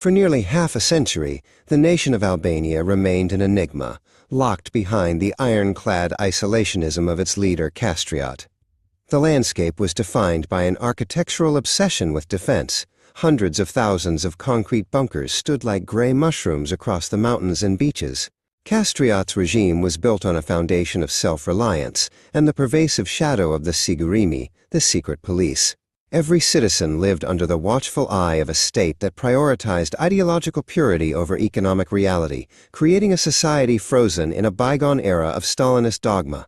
For nearly half a century, the nation of Albania remained an enigma, locked behind the ironclad isolationism of its leader Castriot. The landscape was defined by an architectural obsession with defense. Hundreds of thousands of concrete bunkers stood like gray mushrooms across the mountains and beaches. Castriot's regime was built on a foundation of self-reliance and the pervasive shadow of the Sigurimi, the secret police. Every citizen lived under the watchful eye of a state that prioritized ideological purity over economic reality, creating a society frozen in a bygone era of Stalinist dogma.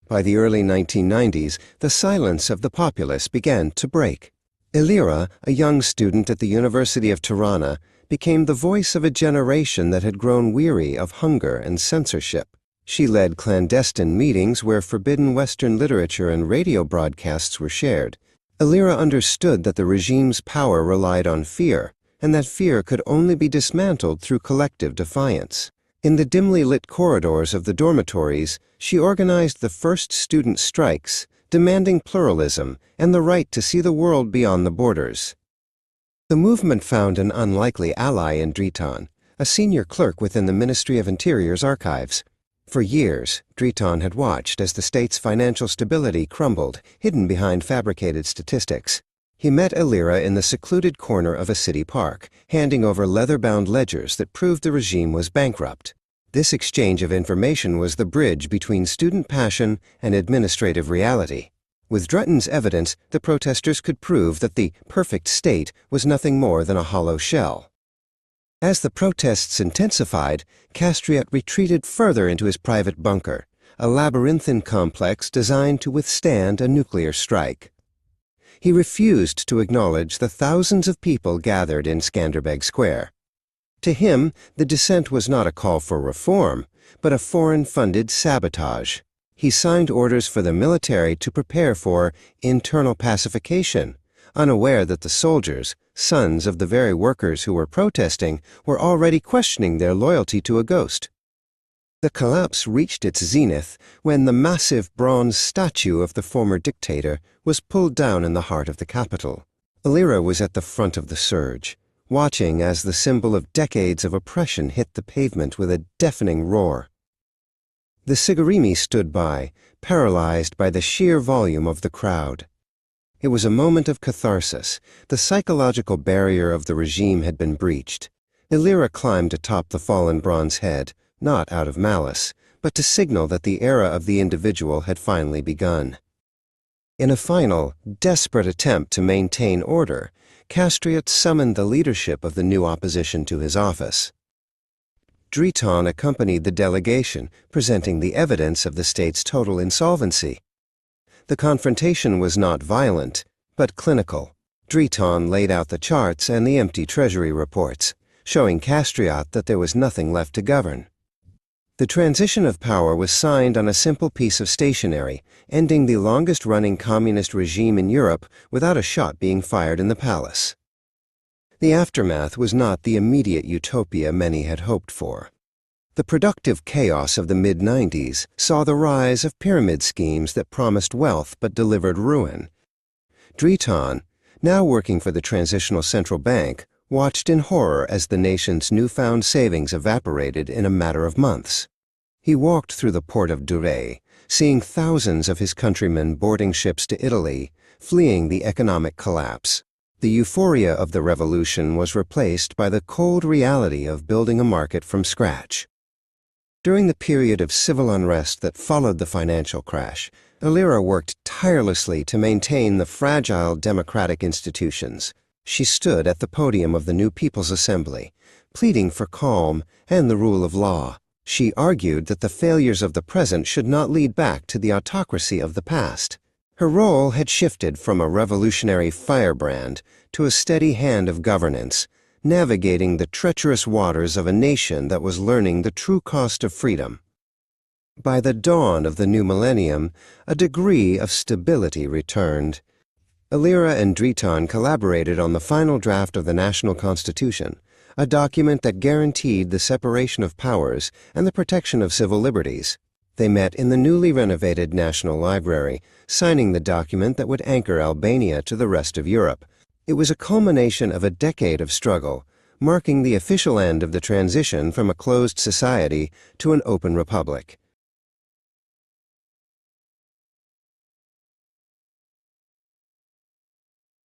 By the early 1990s, the silence of the populace began to break. Ilira, a young student at the University of Tirana, became the voice of a generation that had grown weary of hunger and censorship. She led clandestine meetings where forbidden Western literature and radio broadcasts were shared. Ilira understood that the regime's power relied on fear, and that fear could only be dismantled through collective defiance. In the dimly lit corridors of the dormitories, she organized the first student strikes, demanding pluralism and the right to see the world beyond the borders. The movement found an unlikely ally in Dritan, a senior clerk within the Ministry of Interior's archives. For years, Dritan had watched as the state's financial stability crumbled, hidden behind fabricated statistics. He met Ilira in the secluded corner of a city park, handing over leather-bound ledgers that proved the regime was bankrupt. This exchange of information was the bridge between student passion and administrative reality. With Drutton's evidence, the protesters could prove that the perfect state was nothing more than a hollow shell. As the protests intensified, Castriot retreated further into his private bunker, a labyrinthine complex designed to withstand a nuclear strike. He refused to acknowledge the thousands of people gathered in Skanderbeg Square. To him, the dissent was not a call for reform, but a foreign-funded sabotage. He signed orders for the military to prepare for internal pacification, unaware that the soldiers, sons of the very workers who were protesting, were already questioning their loyalty to a ghost. The collapse reached its zenith when the massive bronze statue of the former dictator was pulled down in the heart of the capital. Ilira was at the front of the surge, watching as the symbol of decades of oppression hit the pavement with a deafening roar. The Sigurimi stood by, paralyzed by the sheer volume of the crowd. It was a moment of catharsis. The psychological barrier of the regime had been breached. Ilira climbed atop the fallen bronze head, not out of malice, but to signal that the era of the individual had finally begun. In a final, desperate attempt to maintain order, Castriot summoned the leadership of the new opposition to his office. Dritan accompanied the delegation, presenting the evidence of the state's total insolvency. The confrontation was not violent, but clinical. Dritan laid out the charts and the empty treasury reports, showing Castriot that there was nothing left to govern. The transition of power was signed on a simple piece of stationery, ending the longest-running communist regime in Europe without a shot being fired in the palace. The aftermath was not the immediate utopia many had hoped for. The productive chaos of the mid-90s saw the rise of pyramid schemes that promised wealth but delivered ruin. Dritan, now working for the Transitional Central Bank, watched in horror as the nation's newfound savings evaporated in a matter of months. He walked through the port of Dure, seeing thousands of his countrymen boarding ships to Italy, fleeing the economic collapse. The euphoria of the revolution was replaced by the cold reality of building a market from scratch. During the period of civil unrest that followed the financial crash, Ilira worked tirelessly to maintain the fragile democratic institutions. She stood at the podium of the new People's Assembly, pleading for calm and the rule of law. She argued that the failures of the present should not lead back to the autocracy of the past. Her role had shifted from a revolutionary firebrand to a steady hand of governance, navigating the treacherous waters of a nation that was learning the true cost of freedom. By the dawn of the new millennium, a degree of stability returned. Ilira and Dritan collaborated on the final draft of the National Constitution, a document that guaranteed the separation of powers and the protection of civil liberties. They met in the newly renovated National Library, signing the document that would anchor Albania to the rest of Europe. It was a culmination of a decade of struggle, marking the official end of the transition from a closed society to an open republic.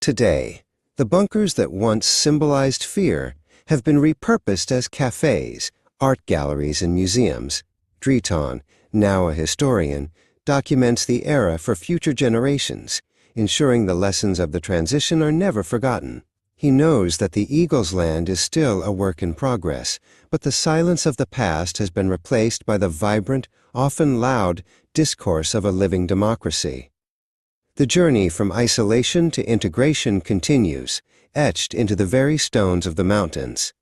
Today, the bunkers that once symbolized fear have been repurposed as cafes, art galleries, and museums. Driton, now a historian, documents the era for future generations, ensuring the lessons of the transition are never forgotten. He knows that the Eagle's Land is still a work in progress, but the silence of the past has been replaced by the vibrant, often loud, discourse of a living democracy. The journey from isolation to integration continues, etched into the very stones of the mountains.